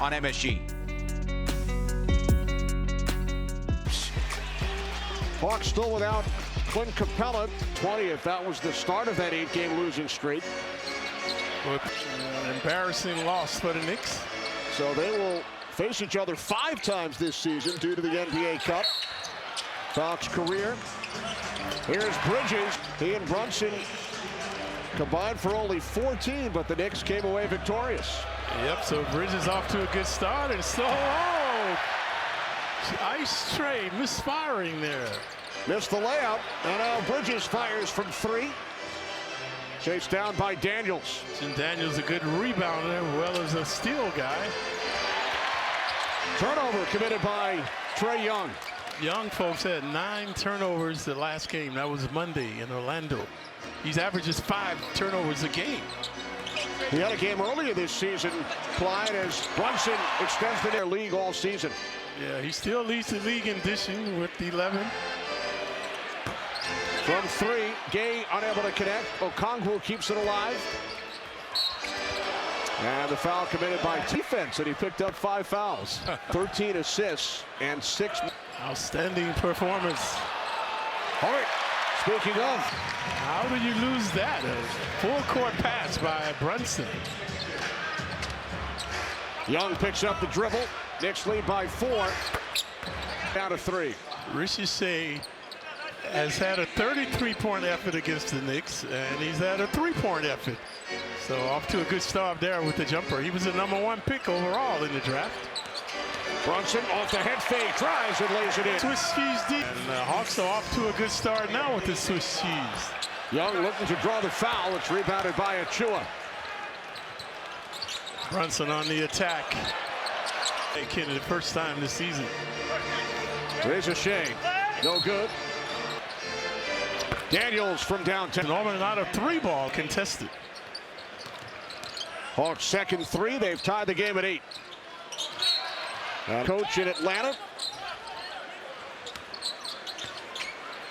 on MSG. Hawks still without Clint Capella, 20th. That was the start of that 8-game losing streak. An embarrassing loss for the Knicks. So they will face each other 5 times this season due to the NBA Cup. Hawks' career. Here's Bridges. He and Brunson combined for only 14, but the Knicks came away victorious. Yep, so Bridges off to a good start, and so, ice tray misfiring there. Missed the layup, and now Bridges fires from 3. Chased down by Daniels. And Daniels a good rebounder, as well as a steal guy. Turnover committed by Trae Young. Young folks had 9 turnovers the last game. That was Monday in Orlando. He's averages 5 turnovers a game. He had a game earlier this season, Clyde, as Brunson extends their league all season. Yeah, he still leads the league in dishing with 11. From 3, Gay unable to connect. Okongwu keeps it alive. And the foul committed by defense, and he picked up 5 fouls. 13 assists and 6. Outstanding performance. Hart, speaking of. How do you lose that? A full-court pass by Brunson. Young picks up the dribble. Knicks lead by 4. Down to 3. Ricochet has had a 33-point effort against the Knicks, and he's had a 3-point effort. So off to a good start there with the jumper. He was the #1 pick overall in the draft. Brunson off the head fake, tries and lays it in. Swiss cheese deep. And the Hawks are off to a good start now with the Swiss cheese. Young looking to draw the foul. It's rebounded by Achua. Brunson on the attack. Kid, the first time this season. Ricochet, no good. Daniels from downtown. Norman not a 3-ball contested. Hawks second 3. They've tied the game at 8. Coach in Atlanta.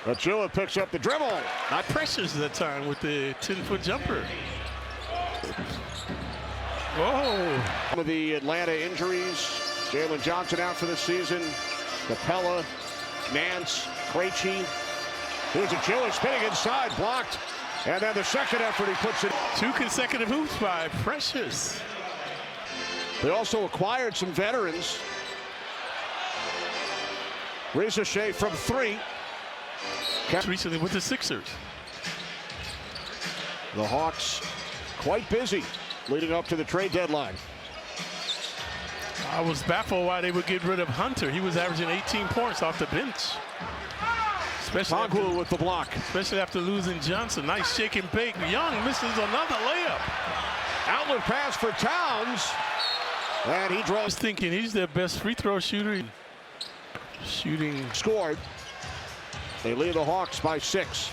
Achua picks up the dribble. Not precious that time with the 10-foot jumper. Whoa. Some of the Atlanta injuries. Jalen Johnson out for the season. Capella, Nance, Krejci. Here's Achua spinning inside, blocked. And then the second effort, he puts it. 2 consecutive hoops by Precious. They also acquired some veterans. Ricochet from 3. Recently with the Sixers. The Hawks quite busy leading up to the trade deadline. I was baffled why they would get rid of Hunter. He was averaging 18 points off the bench. Okongwu with the block. Especially after losing Johnson. Nice shake and bake. Young misses another layup. Outlet pass for Towns. And he draws. Thinking he's their best free throw shooter. Shooting. Scored. They lead the Hawks by 6.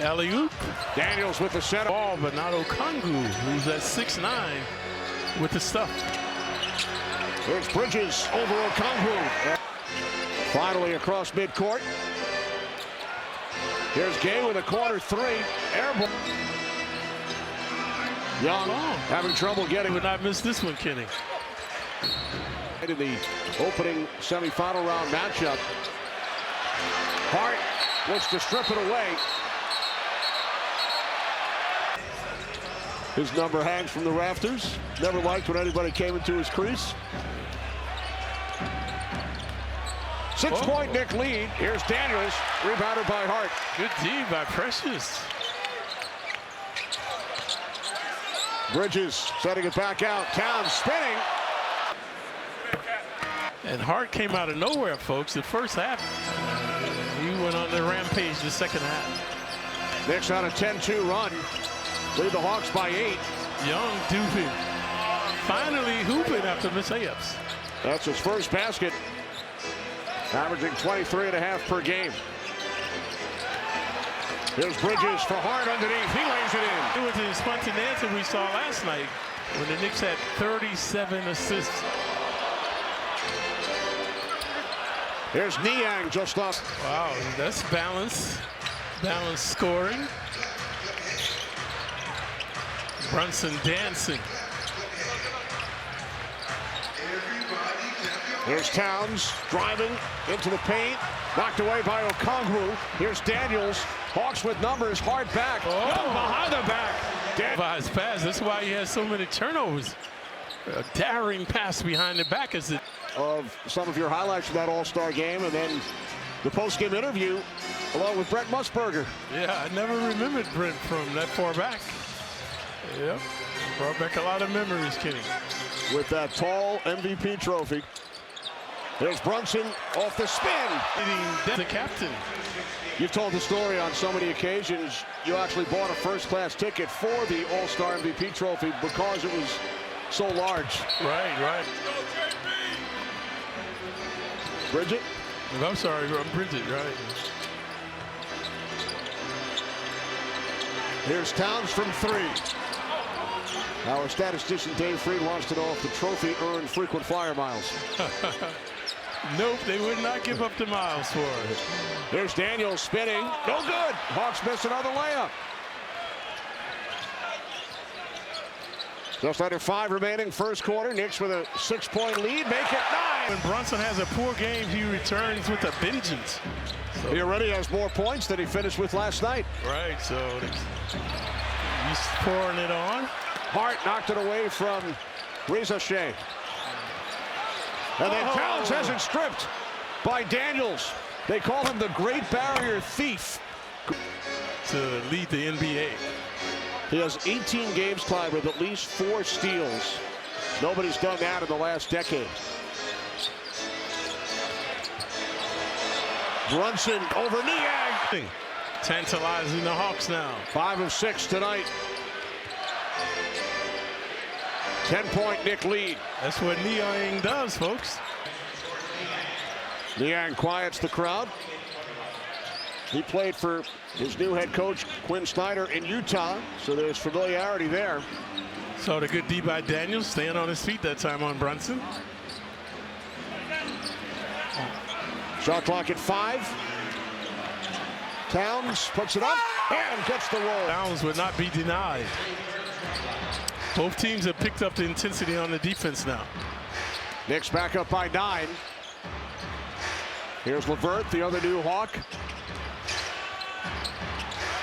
Alley-oop. Daniels with the center. Ball, but not Okongwu, who's at 6'9" with the stuff. There's Bridges over Okongwu. Finally across midcourt. Here's Gay with a corner 3. Airball. Young having trouble getting. Would not miss this one, Kenny. In the opening semifinal round matchup. Hart looks to strip it away. His number hangs from the rafters. Never liked when anybody came into his crease. 6-point Knick lead. Here's Daniels, rebounded by Hart. Good D by Precious. Bridges setting it back out. Towns spinning. And Hart came out of nowhere, folks. The first half, he went on the rampage the second half. Knicks on a 10-2 run. Lead the Hawks by 8. Young Doofy finally hooping after miss layups. That's his first basket. Averaging 23.5 per game. Here's Bridges for Hart underneath. He lays it in. It was the spontaneity we saw last night when the Knicks had 37 assists. Here's Niang just off. Wow, that's balance. Balanced scoring. Brunson dancing. Here's Towns driving into the paint. Knocked away by Okongwu. Here's Daniels. Hawks with numbers. Hard back. Oh. Young behind the back. By his pass. That's why he has so many turnovers. A daring pass behind the back is it. Of some of your highlights from that All-Star game, and then the post-game interview along with Brent Musburger. Yeah, I never remembered Brent from that far back. Yep, brought back a lot of memories, Kenny. With that tall MVP trophy. There's Brunson off the spin. The captain. You've told the story on so many occasions. You actually bought a first-class ticket for the All-Star MVP trophy because it was so large. Right. Bridget? I'm sorry, I'm Bridget, right. Here's Towns from three. Our statistician Dave Freed wants to know if the trophy earned frequent flyer miles. Nope, they would not give up the miles for it. Here's Daniels spinning. No good. Hawks miss another layup. Just under 5 remaining, first quarter. Knicks with a 6-point lead. Make it 9. When Brunson has a poor game, he returns with a vengeance. So, he already has more points than he finished with last night. Right, so he's pouring it on. Hart knocked it away from Reza Shea. And then Towns has it stripped by Daniels. They call him the Great Barrier Thief. To lead the NBA. He has 18 games tied with at least 4 steals. Nobody's done that in the last decade. Brunson over Niang. Tantalizing the Hawks now. 5 of 6 tonight. 10-point Knick lead. That's what Niang does, folks. Niang quiets the crowd. He played for his new head coach, Quinn Snyder, in Utah, so there's familiarity there. So the good D by Daniels, staying on his feet that time on Brunson. Shot clock at 5. Towns puts it up and gets the roll. Towns would not be denied. Both teams have picked up the intensity on the defense now. Knicks back up by 9. Here's LeVert, the other new Hawk.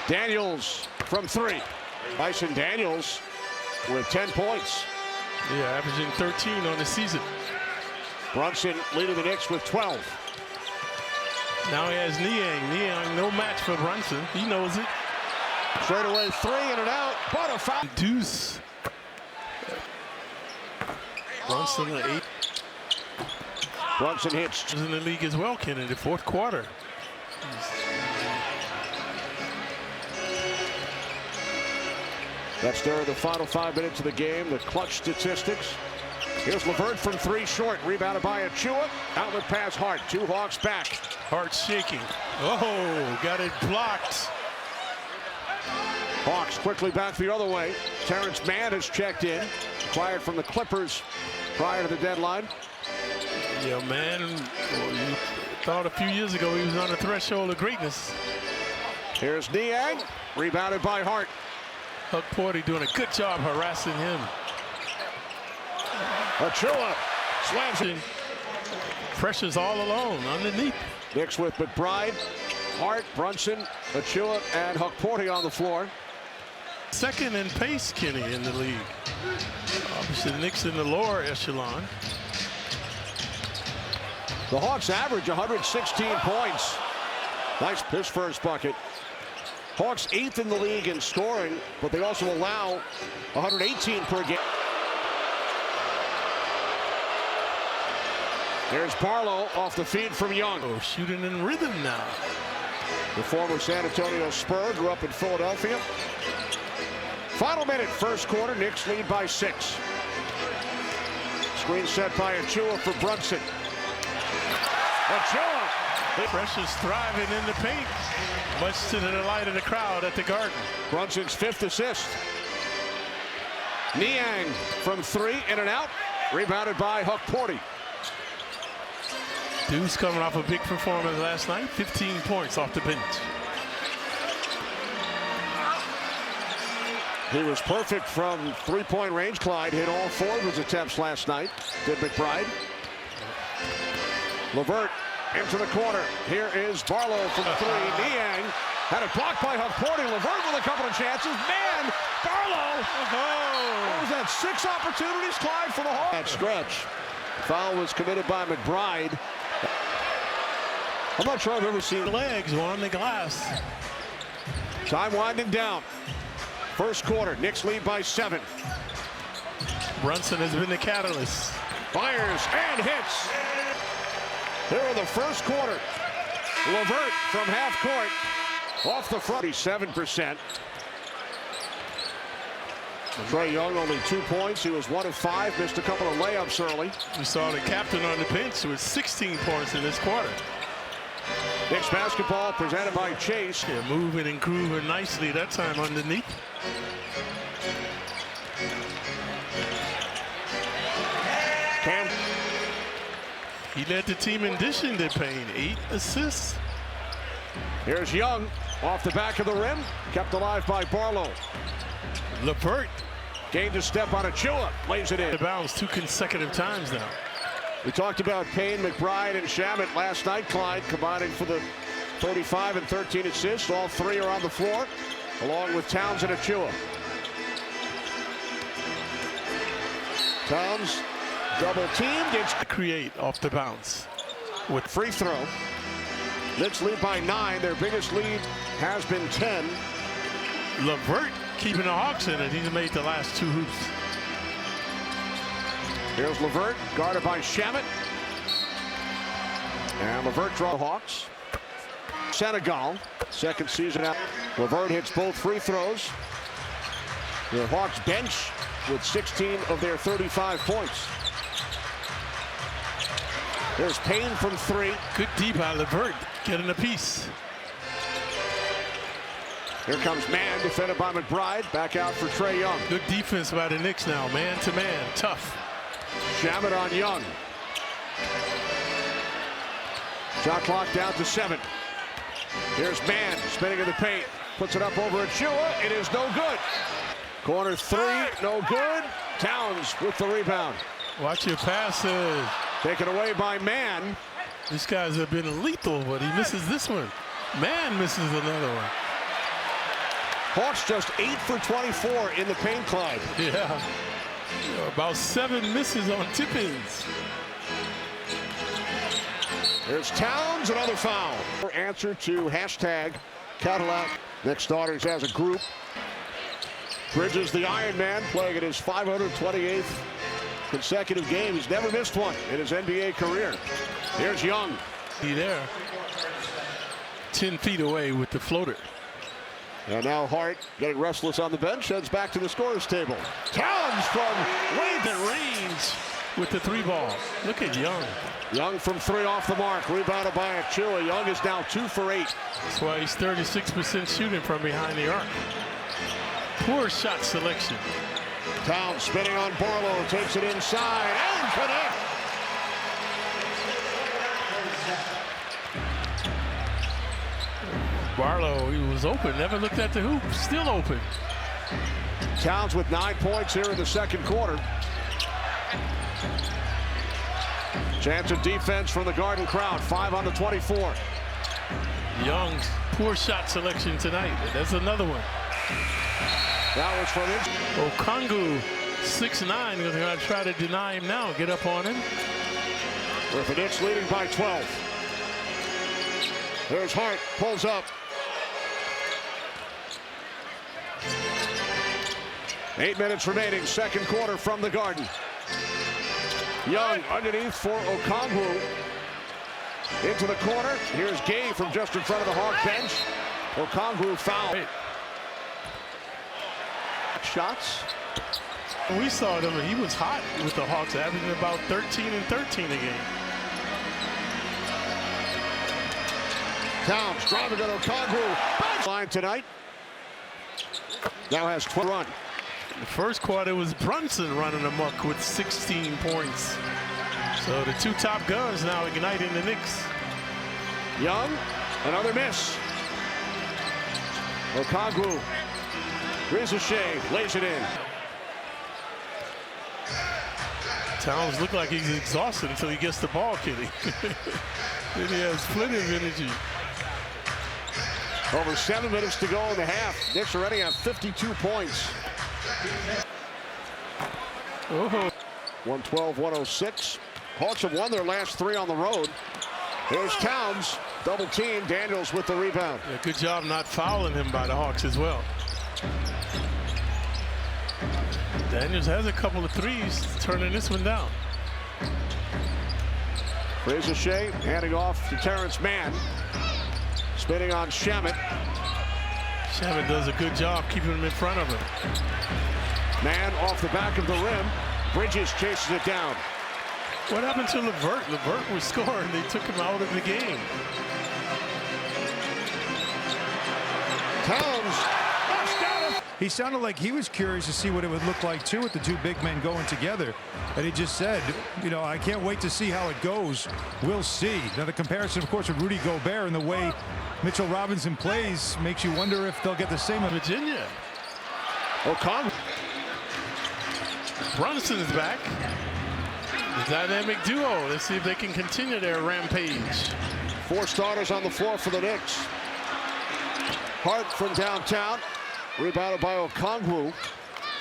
Daniels from 3. Bryson Daniels with 10 points. Yeah, averaging 13 on the season. Brunson leading the Knicks with 12. Now he has Niang. Niang, no match for Brunson. He knows it. Straight away 3 in and out, but a foul. Deuce. Brunson, 8. Brunson hits. In the league as well, Ken, in the fourth quarter. That's during the final 5 minutes of the game. The clutch statistics. Here's LeVert from 3 short. Rebounded by Achua. Outlet pass Hart. 2 Hawks back. Hart shaking. Oh, got it blocked. Hawks quickly back the other way. Terrence Mann has checked in. Acquired from the Clippers prior to the deadline. Yeah, man. Well, you thought a few years ago he was on the threshold of greatness. Here's Niang. Rebounded by Hart. Huck Porty doing a good job harassing him. Achua slams it. Pressure's all alone underneath. Knicks with McBride, Hart, Brunson, Achua, and Huck Porty on the floor. Second in pace, Kenny, in the league. Obviously, the Knicks in the lower echelon. The Hawks average 116 points. Nice his first bucket. Hawks 8th in the league in scoring, but they also allow 118 per game. There's Barlow off the feed from Young. Oh, shooting in rhythm now. The former San Antonio Spur grew up in Philadelphia. Final minute, first quarter. Knicks lead by 6. Screen set by Achua for Brunson. Achua. Pressure's thriving in the paint, much to the delight of the crowd at the Garden. Brunson's 5th assist. Niang from 3, in and out. Rebounded by Huck Porty. Deuce coming off a big performance last night. 15 points off the bench. He was perfect from 3-point range. Clyde hit all 4 of his attempts last night. Did McBride. LeVert into the corner. Here is Barlow from three. Niang had it blocked by Porter. LeVert with a couple of chances. Man, Barlow. What was that? 6 opportunities, Clyde, for the Hawks. That stretch. Foul was committed by McBride. I'm not sure I've ever seen legs on the glass. Time winding down. First quarter, Knicks lead by 7. Brunson has been the catalyst. Fires and hits. Here in the first quarter. LeVert from half court. Off the front, 7%. Trae Young only 2 points. He was 1 of 5. Missed a couple of layups early. We saw the captain on the bench with 16 points in this quarter. Knicks basketball presented by Chase. Yeah, moving and grooving nicely that time underneath. Cam. He led the team in dishing the paint. 8 assists. Here's Young off the back of the rim. Kept alive by Barlow. LeVert gained a step on Achua. Lays it in. The bounce 2 consecutive times now. We talked about Payne, McBride, and Shamet last night, Clyde, combining for the 35 and 13 assists. All 3 are on the floor, along with Towns and Achua. Towns double teamed. It's create off the bounce with free throw. Knicks lead by 9. Their biggest lead has been 10. LeVert keeping the Hawks in it. He's made the last 2 hoops. Here's LeVert, guarded by Shamet. And LeVert draw Hawks. Senegal, second season out. LeVert hits both free throws. The Hawks bench with 16 of their 35 points. There's Payne from 3. Good deep by LeVert, getting a piece. Here comes Mann, defended by McBride. Back out for Trae Young. Good defense by the Knicks now, man to man, tough. Shamet on Young. Shot clock down to 7. Here's Mann spinning in the paint. Puts it up over Achua. It is no good. Corner 3, no good. Towns with the rebound. Watch your passes. Taken away by Mann. These guys have been lethal, but he misses this one. Mann misses another one. Hawks just 8 for 24 in the paint, Clyde. Yeah. About 7 misses on tip-ins. There's Towns, another foul. Answer to hashtag Cadillac. Knicks starters as a group. Bridges, the Iron Man, playing in his 528th consecutive game. He's never missed one in his NBA career. Here's Young. He there. 10 feet away with the floater. And now Hart, getting restless on the bench, heads back to the scorer's table. Towns from way the range with the 3 ball. Look at Young. Young from 3 off the mark. Rebounded by Achua. Young is now 2 for 8. That's why he's 36% shooting from behind the arc. Poor shot selection. Towns spinning on Barlow. Takes it inside and connect. Barlow, he was open, never looked at the hoop, still open. Towns with 9 points here in the second quarter. Chance of defense from the Garden crowd, 5 on the 24. Young's poor shot selection tonight. That's another one. That was from him. Okongwu, 6'9", is going to try to deny him now, get up on him. With the Knicks leading by 12. There's Hart, pulls up. 8 minutes remaining, second quarter from the Garden. Young underneath for Okongwu. Into the corner. Here's Gay from just in front of the Hawk bench. Okongwu foul. Shots. We saw him, he was hot with the Hawks, averaging about 13 and 13 a game. Towns driving on Okongwu. Line tonight. Now has 12 run. The first quarter was Brunson running amok with 16 points. So the 2 top guns now igniting the Knicks. Young, another miss. Okongwu, Ricochet, lays it in. Towns look like he's exhausted until he gets the ball, Kitty. Then he has plenty of energy. Over 7 minutes to go in the half. Knicks already have 52 points. Oh. 112-106. Hawks have won their last 3 on the road. Here's Towns, double team. Daniels with the rebound. Yeah, good job not fouling him by the Hawks as well. Daniels has a couple of threes, turning this one down. Fraser Shea handing off to Terrence Mann. Spinning on Shamet. Shamet does a good job keeping him in front of him. Mann off the back of the rim. Bridges chases it down. What happened to LeVert? LeVert was scoring. They took him out of the game. Towns. He sounded like he was curious to see what it would look like, too, with the 2 big men going together. And he just said, you know, I can't wait to see how it goes. We'll see. Now, the comparison, of course, with Rudy Gobert and the way Mitchell Robinson plays makes you wonder if they'll get the same. Virginia. O'Connor. Brunson is back. The dynamic duo. Let's see if they can continue their rampage. 4 starters on the floor for the Knicks. Hart from downtown. Rebounded by Okongwu.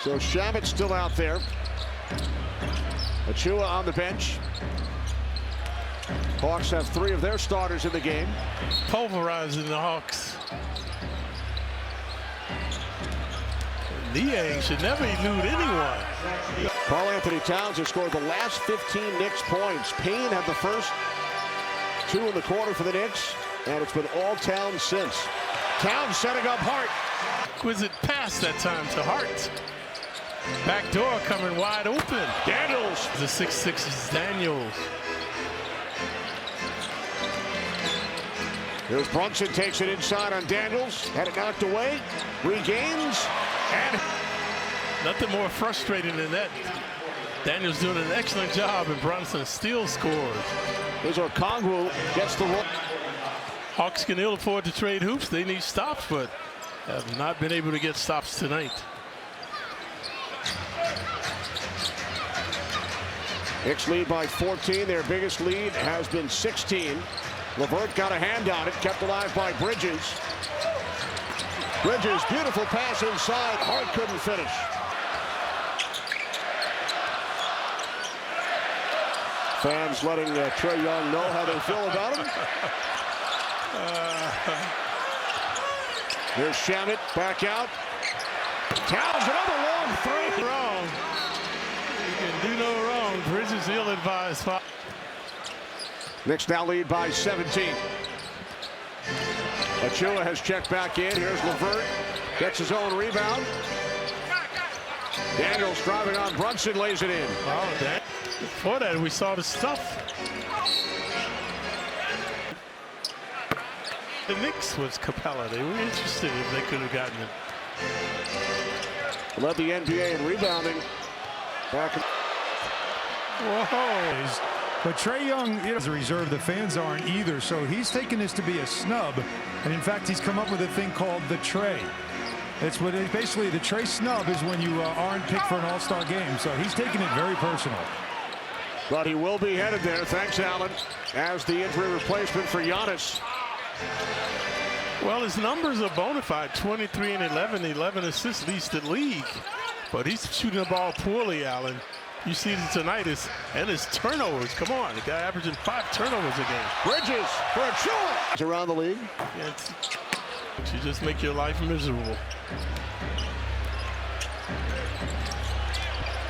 So Shamet's still out there. Achua on the bench. Hawks have 3 of their starters in the game. Pulverizing the Hawks. Niang should never elude anyone. Karl Anthony Towns has scored the last 15 Knicks points. Payne had the first 2 in the quarter for the Knicks, and it's been all Towns since. Towns setting up Hart. Exquisite pass that time to Hart. Back door coming wide open. Daniels. The 6'6" is Daniels. Here's Brunson, takes it inside on Daniels. Had it knocked away. Regains. And nothing more frustrating than that. Daniels doing an excellent job, and Brunson still scores. Here's Okongwu, gets the roll. Hawks can ill afford to trade hoops. They need stops, but have not been able to get stops tonight. Knicks lead by 14. Their biggest lead has been 16. LeVert got a hand on it, kept alive by Bridges. Bridges, beautiful pass inside. Hart couldn't finish. Fans letting Trae Young know how they feel about him. Here's Shamet back out. Towns, another long 3. Wrong. You can do no wrong. Bridges ill-advised. Knicks now lead by 17. Achua has checked back in. Here's LeVert. Gets his own rebound. Daniels driving on Brunson, lays it in. Oh, that. Before that, we saw the stuff. The Knicks was Capella. They were interested if they could have gotten him. Led the NBA in rebounding. Back. Whoa. But Trae Young is a reserve. The fans aren't either. So he's taken this to be a snub. And in fact, he's come up with a thing called the Trae. It's what it, basically the Trae snub is when you aren't picked for an all-star game. So he's taking it very personal. But he will be headed there, thanks, Alan, as the injury replacement for Giannis. Well, his numbers are bona fide. 23 and 11 assists, leads the league. But he's shooting the ball poorly, Alan. You see it tonight, and his turnovers. Come on, the guy averaging 5 turnovers a game. Bridges for Achua. It's around the league. Yeah, you just make your life miserable.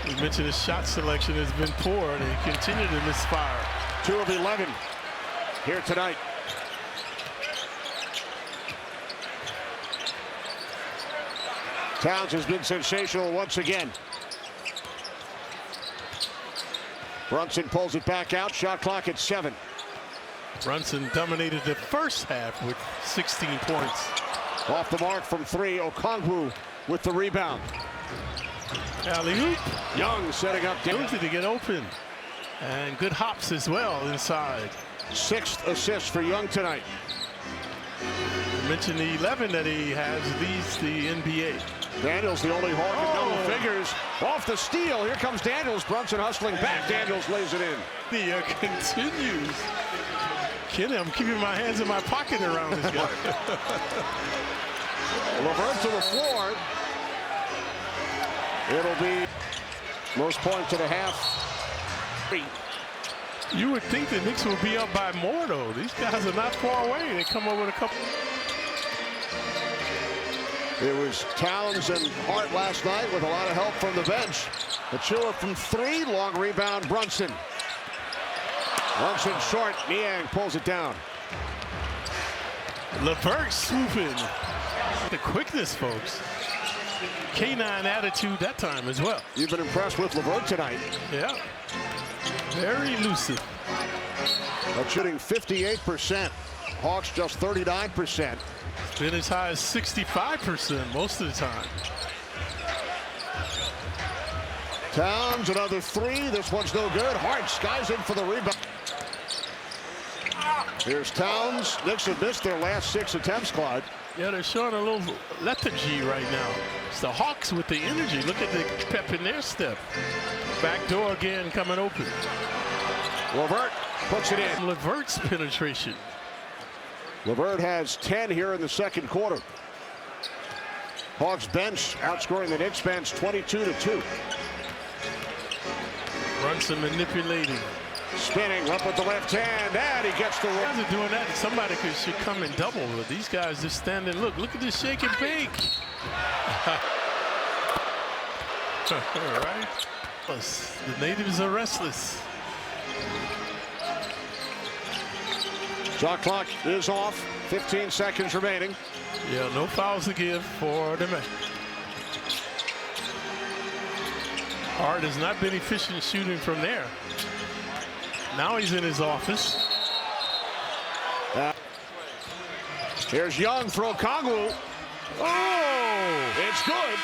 We mentioned his shot selection has been poor, and he continued to misfire. 2 of 11 here tonight. Towns has been sensational once again. Brunson pulls it back out. Shot clock at 7. Brunson dominated the first half with 16 points. Off the mark from 3. Okongwu with the rebound. Alley-oop. Young setting up. Ability to get open. And good hops as well inside. 6th assist for Young tonight. I mentioned the 11 that he has leads the NBA. Daniels, the only Hawk in double figures. Off the steal. Here comes Daniels. Brunson hustling back. Daniels lays it in. The continues. Kenny, I'm keeping my hands in my pocket around this guy. LeVert to the floor. It'll be most points of the half. You would think the Knicks would be up by more, though. These guys are not far away. They come up with a couple. It was Towns and Hart last night with a lot of help from the bench. Achua from 3, long rebound, Brunson. Brunson short, Niang pulls it down. LeVert swooping. The quickness, folks. K9 attitude that time as well. You've been impressed with LeVert tonight. Yeah. Very elusive. But shooting 58%. Hawks just 39%. Been as high as 65% most of the time. Towns, another 3. This one's no good. Hart skies in for the rebound. Here's Towns. Knicks have missed their last 6 attempts, Clyde. Yeah, they're showing a little lethargy right now. It's the Hawks with the energy. Look at the pep in their step. Back door again coming open. LeVert puts it in. LeVert's penetration. LeVert has 10 here in the second quarter. Hawks bench outscoring the Knicks bench 22-2. Brunson manipulating. Spinning up with the left hand, and he gets the Guys are doing that. Somebody should come and double, but these guys just stand and look. Look at this shake and bake. All right. The natives are restless. Shot clock is off. 15 seconds remaining. Yeah, no fouls to give for the man. Hart has not been efficient shooting from there. Now he's in his office. Here's Young for Okongwu. Oh, it's good.